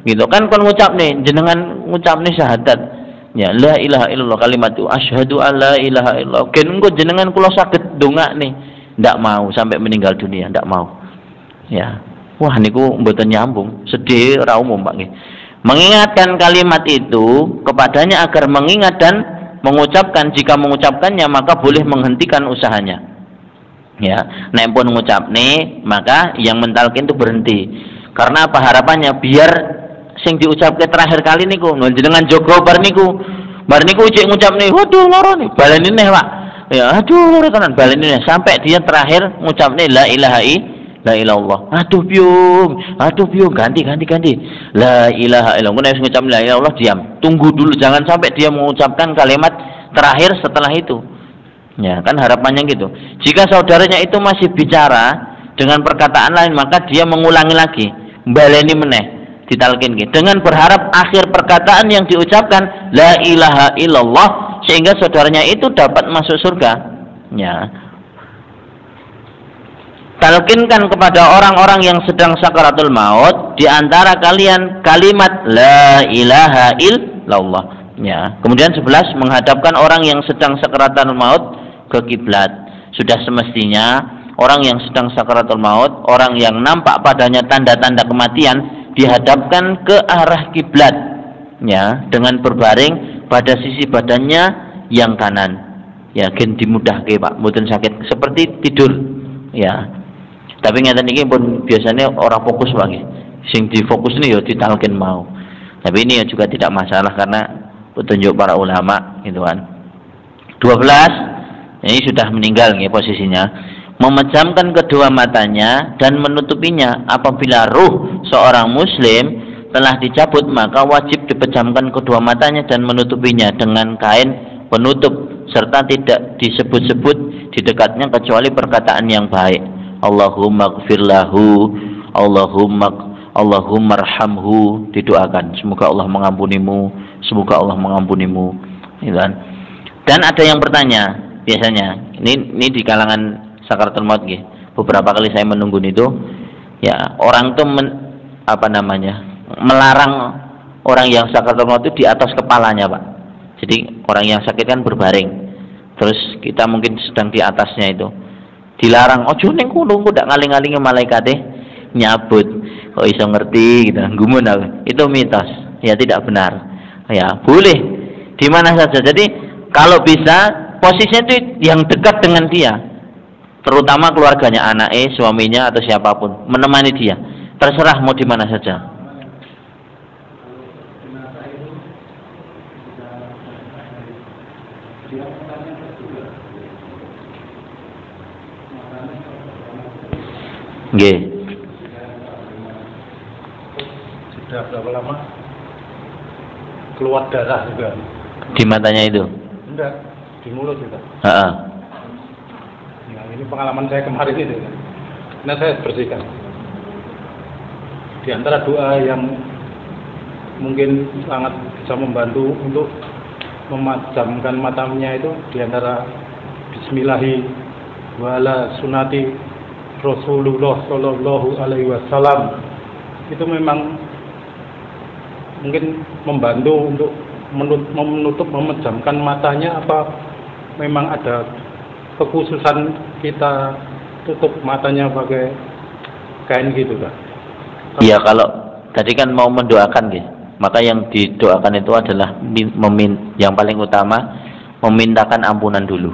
Speaker 1: gitu kan kon ngucapne jenengan ngucapne syahadat. Ya, la ilaha illallah kalimat itu asyhadu alla ilaha illallah. Ken engko jenengan kula saged ndongakne. Ndak mau sampai meninggal dunia, ndak mau. Ya. Wah niku mboten nyambung, sedih ora umum Pak nggih. Mengingatkan kalimat itu kepadanya agar mengingat dan mengucapkan, jika mengucapkannya maka boleh menghentikan usahanya. Ya, nek pun ngucapne maka yang mentalkin itu berhenti. Karena apa harapannya? Biar sing diucapke terakhir kali niku dengan jogo bar niku cek ngucapne waduh loro nih baleni neh Pak. Ya aduh loro tenan baleni neh sampai dia terakhir ngucapne la ilaha illallah. Aduh piung ganti la ilaha illallah. Nek ngucap la ilaha illallah diam. Tunggu dulu jangan sampai dia mengucapkan kalimat terakhir setelah itu. Ya, kan harapannya gitu. Jika saudaranya itu masih bicara dengan perkataan lain, maka dia mengulangi lagi, baleni meneh, ditalkin gitu. Dengan berharap akhir perkataan yang diucapkan la ilaha illallah sehingga saudaranya itu dapat masuk surga. Ya. Talkinkan kepada orang-orang yang sedang sakaratul maut di antara kalian kalimat la ilaha illallah. Ya. Kemudian 11 menghadapkan orang yang sedang sakaratul maut ke kiblat. Sudah semestinya orang yang sedang sakaratul maut, orang yang nampak padanya tanda-tanda kematian dihadapkan ke arah kiblat, ya, dengan berbaring pada sisi badannya yang kanan. Ya, gen dimudahke Pak, mboten sakit seperti tidur. Ya. Tapi ngeten iki pun biasanya orang fokus Pak nggih. Sing difokus nih ya ditalkin mau. Tapi ini ya juga tidak masalah karena petunjuk para ulama gitu kan. 12 ini sudah meninggal nih posisinya, memejamkan kedua matanya dan menutupinya. Apabila ruh seorang muslim telah dicabut maka wajib dipejamkan kedua matanya dan menutupinya dengan kain penutup serta tidak disebut-sebut di dekatnya kecuali perkataan yang baik. Allahumma gfir lahu, Allahumma arhamhu, didoakan semoga Allah mengampunimu, semoga Allah mengampunimu, gitu kan. Dan ada yang bertanya biasanya, ini di kalangan sakaratul maut gitu. Beberapa kali saya menunggu itu, ya orang tuh melarang orang yang sakaratul maut itu di atas kepalanya Pak. Jadi orang yang sakit kan berbaring, terus kita mungkin sedang di atasnya itu, dilarang. Ojo ning kono ndak ngaling-alingi malaikate nyabut. Kok iso ngerti gitu, gumun aku. Itu mitos, ya tidak benar. Ya boleh di mana saja. Jadi kalau bisa posisinya itu yang dekat dengan dia, terutama keluarganya, anaknya, suaminya atau siapapun, menemani dia. Terserah mau di mana saja. Nggih.
Speaker 2: Sudah berapa lama? Keluar darah juga.
Speaker 1: Di matanya itu?
Speaker 2: Enggak. Di mulut juga. Nah, ini pengalaman saya kemarin itu. Nah, saya bersihkan. Di antara doa yang mungkin sangat bisa membantu untuk memejamkan matanya itu di antara Bismillahi wala sunati Rasulullah Shallallahu Alaihi Wasallam, itu memang mungkin membantu untuk menutup, memejamkan matanya. Apa memang ada kekhususan kita tutup matanya pakai kain gitu Kak?
Speaker 1: Iya, kalau tadi kan mau mendoakan gitu, maka yang didoakan itu adalah yang paling utama memintakan ampunan dulu.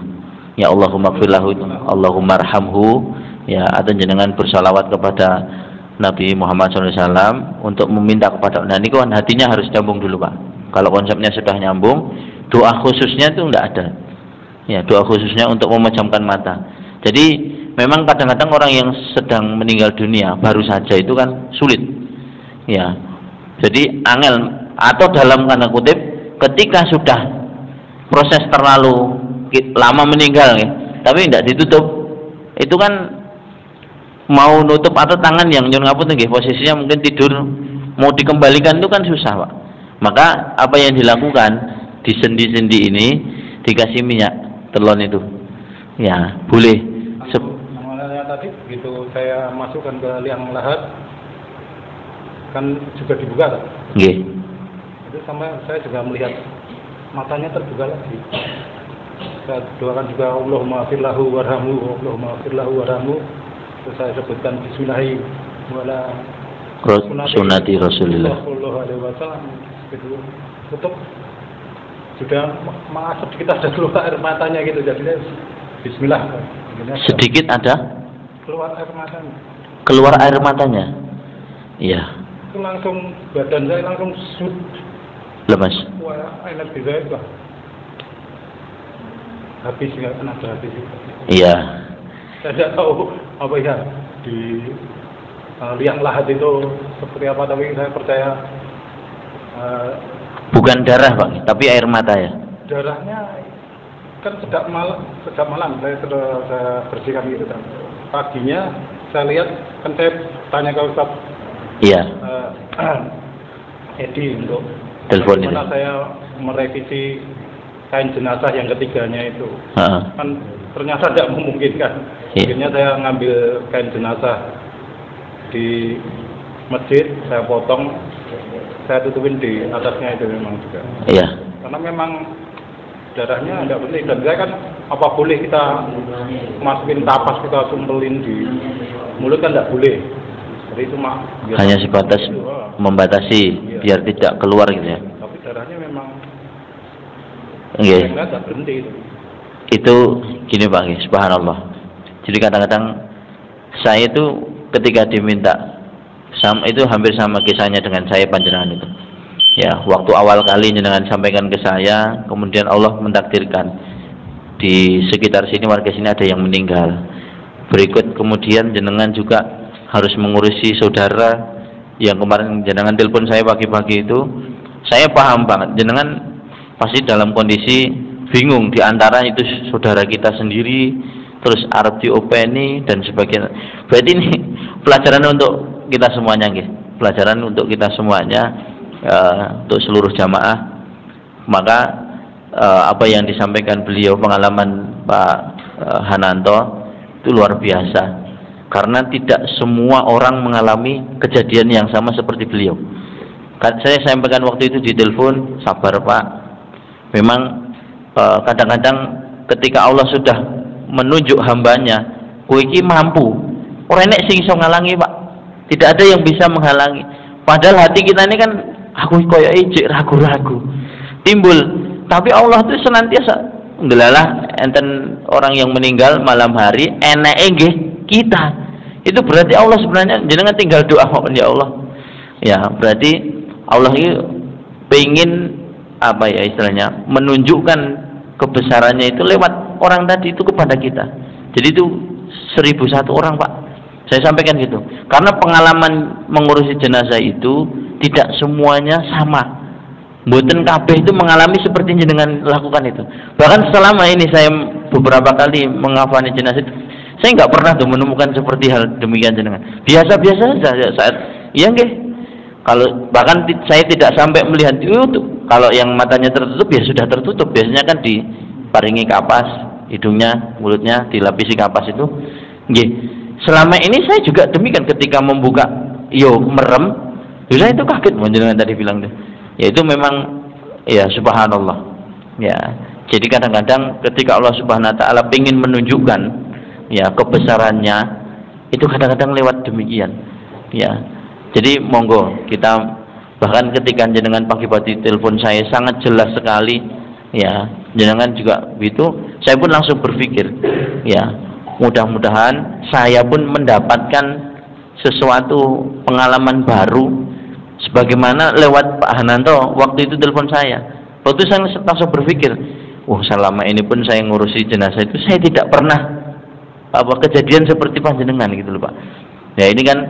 Speaker 1: Ya Allahumma gfirlahu, Allahumma arhamhu, ya, atau jenengan bersalawat kepada Nabi Muhammad SAW untuk meminta kepada. Nah ini kan hatinya harus nyambung dulu Pak. Kalau konsepnya sudah nyambung, doa khususnya itu enggak ada. Ya, doa khususnya untuk memejamkan mata. Jadi memang kadang-kadang orang yang sedang meninggal dunia baru saja itu kan sulit. Ya, Jadi angel, atau dalam tanda kutip ketika sudah proses terlalu lama meninggal ya, tapi tidak ditutup, itu kan mau nutup atau tangan yang nyuwun ngapunten nggih, posisinya mungkin tidur, mau dikembalikan itu kan susah Pak. Maka apa yang dilakukan di sendi-sendi ini dikasih minyak telon itu, ya boleh.
Speaker 2: Namanya tadi begitu saya masukkan ke liang lahat kan juga dibuka tak?
Speaker 1: Nggih.
Speaker 2: Itu sampai saya juga melihat matanya terbuka lagi. Saya doakan juga Allahumma firlahu warhamhu, Allahumma firlahu warhamhu. Terus saya sebutkan bismillahi wala
Speaker 1: sunati Rasulillah
Speaker 2: sallallahu alaihi wasallam. Itu tutup sudah masuk kita sudah keluar air matanya gitu, jadi bismillah.
Speaker 1: Sedikit ada
Speaker 2: keluar air matanya.
Speaker 1: Keluar air matanya. Iya.
Speaker 2: Itu langsung badan saya langsung sud.
Speaker 1: Lemas.
Speaker 2: Wah, energi saya itu habis nggak kena habis.
Speaker 1: Iya.
Speaker 2: Saya tidak tahu apa ya di liang lahat itu seperti apa, tapi saya percaya
Speaker 1: bukan darah Pak, tapi air mata ya.
Speaker 2: Darahnya kan sejak malam saya bersihkan gitu kan. Paginya saya lihat kan saya tanya ke Ustaz
Speaker 1: Iya.
Speaker 2: Edi untuk
Speaker 1: telepon itu.
Speaker 2: Bagaimana saya merevisi kain jenazah yang ketiganya itu. Kan ternyata tidak memungkinkan.
Speaker 1: Iya.
Speaker 2: Akhirnya saya ngambil kain jenazah di masjid, saya potong, saya tutupin di atasnya itu memang juga.
Speaker 1: Iya.
Speaker 2: Karena memang darahnya tidak penting, dan saya kan apa boleh kita masukin tapas, kita sumpelin di mulut kan tidak boleh. Jadi itu
Speaker 1: hanya sebatas membatasi biar tidak keluar gitu ya.
Speaker 2: Tapi darahnya memang
Speaker 1: nggak
Speaker 2: berhenti itu.
Speaker 1: Itu gini Pak, subhanallah. Jadi kadang-kadang saya itu ketika diminta itu hampir sama kisahnya dengan saya panjenengan itu. Ya, waktu awal kali jenengan sampaikan ke saya, kemudian Allah mentakdirkan di sekitar sini, warga sini ada yang meninggal. Berikut kemudian jenengan juga harus mengurusi saudara yang kemarin jenengan telepon saya pagi-pagi itu. Saya paham banget, jenengan pasti dalam kondisi bingung, di antara itu saudara kita sendiri, terus arep diopeni dan sebagainya. Berarti ini pelajaran untuk kita semuanya, pelajaran untuk kita semuanya, untuk seluruh jamaah. Maka apa yang disampaikan beliau, pengalaman Pak Hananto itu luar biasa, karena tidak semua orang mengalami kejadian yang sama seperti beliau. Saya sampaikan waktu itu di telepon, sabar Pak, memang kadang-kadang ketika Allah sudah menunjuk hambanya, kowe iki mampu, ora enek sing iso ngalangi Pak, tidak ada yang bisa menghalangi. Padahal hati kita ini kan, aku koyo ijik ragu-ragu timbul, tapi Allah itu senantiasa ndelalah enten orang yang meninggal malam hari eneke nggih kita. Itu berarti Allah sebenarnya jenengan tinggal doa ya Allah. Ya, berarti Allah itu pengen apa ya istilahnya, menunjukkan kebesarannya itu lewat orang tadi itu kepada kita. Jadi itu 1001 orang Pak, saya sampaikan gitu, karena pengalaman mengurusi jenazah itu tidak semuanya sama. Mboten kabeh itu mengalami seperti jenengan lakukan itu. Bahkan selama ini saya beberapa kali mengafani jenazah itu, saya nggak pernah tuh menemukan seperti hal demikian jenengan. Biasa-biasa saja saat iya nggih. Kalau bahkan saya tidak sampai melihat itu, kalau yang matanya tertutup ya sudah tertutup. Biasanya kan diparingi kapas, hidungnya, mulutnya dilapisi kapas itu. Nggih. Selama ini saya juga demikian, ketika membuka yo merem, saya itu kaget jenengan tadi bilang deh. Ya itu memang ya subhanallah. Ya. Jadi kadang-kadang ketika Allah Subhanahu wa taala ingin menunjukkan ya kebesarannya, itu kadang-kadang lewat demikian. Ya. Jadi monggo kita, bahkan ketika jenengan pagi-pagi telepon saya sangat jelas sekali, ya jenengan juga begitu, saya pun langsung berpikir, ya mudah-mudahan saya pun mendapatkan sesuatu pengalaman baru, sebagaimana lewat Pak Hananto waktu itu telepon saya. Waktu saya langsung berpikir, selama ini pun saya ngurusi jenazah itu saya tidak pernah kejadian seperti panjenengan gitu loh Pak. Ya ini kan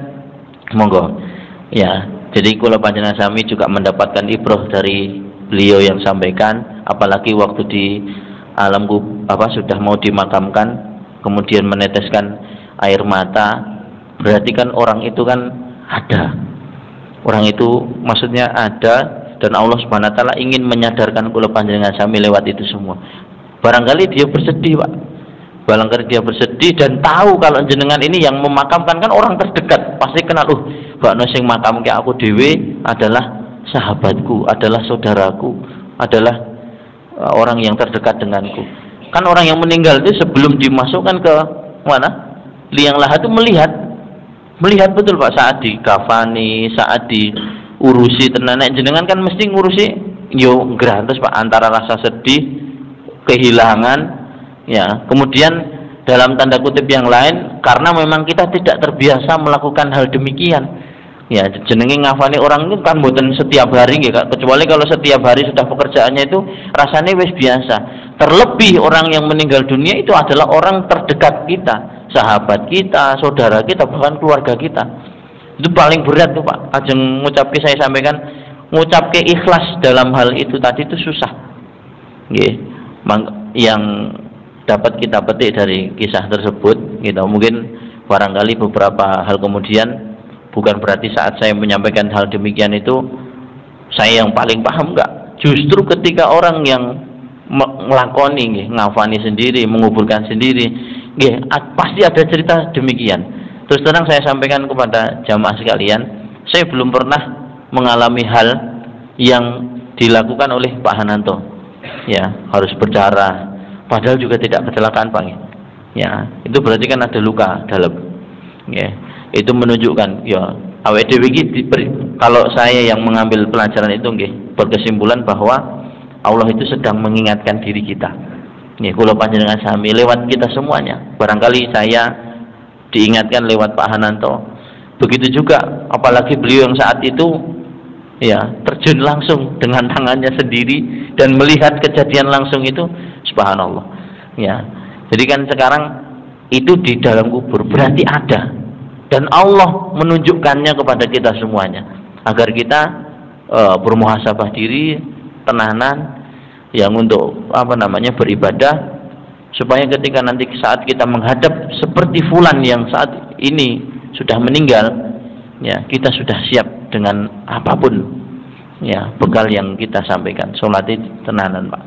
Speaker 1: monggo. Ya, Jadi kula panjenengan sami juga mendapatkan ibrah dari beliau yang sampaikan, apalagi waktu di alam sudah mau dimakamkan, kemudian meneteskan air mata, berarti kan orang itu kan ada. Orang itu maksudnya ada, dan Allah Subhanahu wa taala ingin menyadarkan kula panjenengan sami lewat itu semua. Barangkali dia bersedih, Pak. Barangkali dia bersedih dan tahu kalau jenengan ini yang memakamkan kan orang terdekat, pasti kenal, Mbak No sing makamke aku dhewe adalah sahabatku, adalah saudaraku, adalah orang yang terdekat denganku. Kan orang yang meninggal itu sebelum dimasukkan ke mana? Liang lahat itu melihat betul Pak, saat dikafani, saat diurusi tenanan jenengan kan mesti ngurusi yo gratis Pak, antara rasa sedih, kehilangan, ya, kemudian dalam tanda kutip yang lain karena memang kita tidak terbiasa melakukan hal demikian, ya, jenenge ngafani orang itu kan mboten setiap hari ya, kecuali kalau setiap hari sudah pekerjaannya itu rasanya wis biasa. Terlebih orang yang meninggal dunia itu adalah orang terdekat kita, sahabat kita, saudara kita, bahkan keluarga kita. Itu paling berat tuh Pak. Ajeng ngucapke, saya sampaikan, ngucapke ikhlas dalam hal itu tadi itu susah. Nggih. Yang dapat kita petik dari kisah tersebut gitu, mungkin barangkali beberapa hal kemudian, bukan berarti saat saya menyampaikan hal demikian itu saya yang paling paham, enggak. Justru ketika orang yang ngelakoni, ngafani sendiri, menguburkan sendiri, pasti ada cerita demikian. Terus terang saya sampaikan kepada jamaah sekalian, saya belum pernah mengalami hal yang dilakukan oleh Pak Hananto, ya, harus berdarah, padahal juga tidak kecelakaan Pak, ya, itu berarti kan ada luka dalam, ya, itu menunjukkan, ya, awake dhewe iki kalau saya yang mengambil pelajaran itu nggih, berkesimpulan bahwa Allah itu sedang mengingatkan diri kita. Nih, kula panjenengan sami lewat kita semuanya. Barangkali saya diingatkan lewat Pak Hananto. Begitu juga, apalagi beliau yang saat itu ya terjun langsung dengan tangannya sendiri dan melihat kejadian langsung itu, subhanallah. Ya. Jadi kan sekarang itu di dalam kubur berarti ada, dan Allah menunjukkannya kepada kita semuanya agar kita bermuhasabah diri, tenanan, yang untuk beribadah, supaya ketika nanti saat kita menghadap seperti fulan yang saat ini sudah meninggal, ya, kita sudah siap dengan apapun, ya, bekal yang kita sampaikan. Sholat itu tenanan Pak,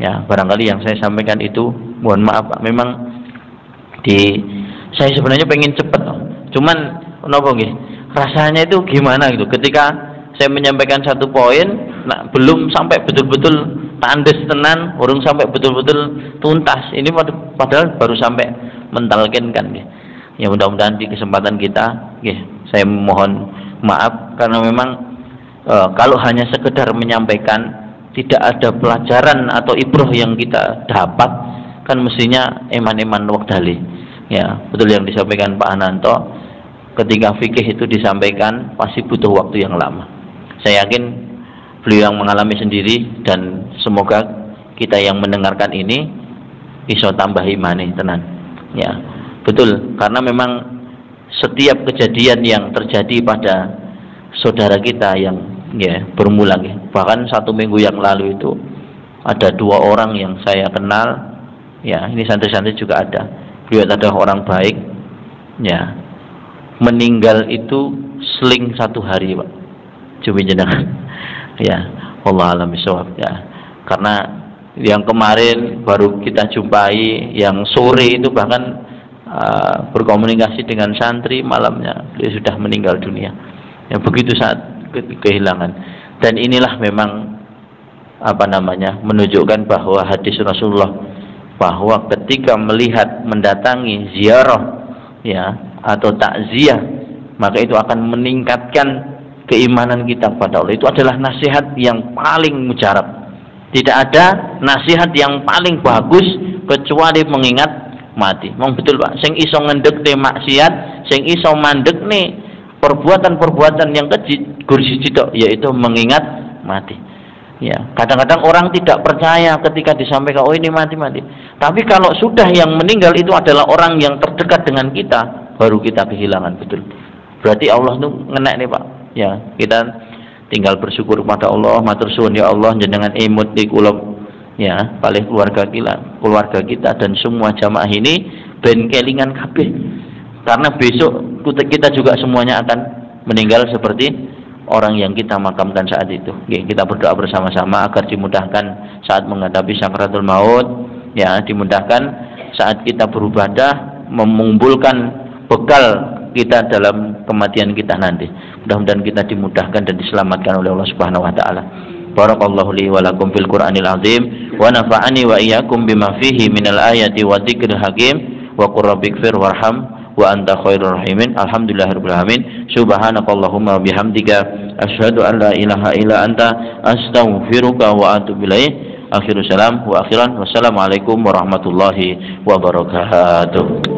Speaker 1: ya, barangkali yang saya sampaikan itu, mohon maaf Pak, memang saya sebenarnya pengen cepet, cuman rasanya itu gimana gitu ketika saya menyampaikan satu poin, belum sampai betul-betul tandes tenan, urung sampai betul-betul tuntas. Ini padahal baru sampai mentalkin kan. Ya, mudah-mudahan di kesempatan kita, saya mohon maaf karena memang kalau hanya sekedar menyampaikan, tidak ada pelajaran atau ibrah yang kita dapat, kan mestinya eman-eman waktali. Ya, betul yang disampaikan Pak Hananto, ketika fikih itu disampaikan pasti butuh waktu yang lama. Saya yakin beliau yang mengalami sendiri, dan semoga kita yang mendengarkan ini iso tambah imani tenan. Ya, betul, karena memang setiap kejadian yang terjadi pada saudara kita yang bermula, bahkan 1 minggu yang lalu itu ada 2 orang yang saya kenal, ya, ini santri-santri juga ada. Beliau adalah orang baik, ya, meninggal itu seling 1 hari Pak, cuma jenengan, ya, Allah alam bisawab, ya, karena yang kemarin baru kita jumpai, yang sore itu bahkan berkomunikasi dengan santri, malamnya dia sudah meninggal dunia. Ya, begitu saat kehilangan. Dan inilah memang menunjukkan bahwa hadis Rasulullah, bahwa ketika melihat mendatangi ziarah, ya, atau takziah, maka itu akan meningkatkan keimanan kita kepada Allah. Itu adalah nasihat yang paling mujarab. Tidak ada nasihat yang paling bagus kecuali mengingat mati. Memang betul Pak, sing iso ngendek te maksiat, sing iso mandek nih perbuatan-perbuatan yang keji, yaitu mengingat mati. Ya, kadang-kadang orang tidak percaya ketika disampaikan, oh ini mati. Tapi kalau sudah yang meninggal itu adalah orang yang terdekat dengan kita, baru kita kehilangan, betul. Berarti Allah tuh ngenek nih Pak, Ya, kita tinggal bersyukur kepada Allah, matur suwun ya Allah jenengan imut di kula ya, paling keluarga kita dan semua jamaah ini ben kelingan kabeh. Karena besok kita juga semuanya akan meninggal seperti orang yang kita makamkan saat itu. Kita berdoa bersama-sama agar dimudahkan saat menghadapi sakaratul maut, ya, dimudahkan saat kita beribadah, mengumpulkan bekal kita dalam kematian kita nanti. Mudah-mudahan kita dimudahkan dan diselamatkan oleh Allah Subhanahu wa taala. Barakallahu li wa lakum fil Qur'anil azim wa nafa'ani wa iyyakum bima fihi minal ayati wa dzikril hakim wa qur rabbighfir warham wa anta khairur rahimin. Alhamdulillahirabbil alamin. Subhanakallahumma wa bihamdika asyhadu an la ilaha illa anta astaghfiruka wa atubu ilaik. Akhirus salam wa akhiran wassalamualaikum warahmatullahi wabarakatuh.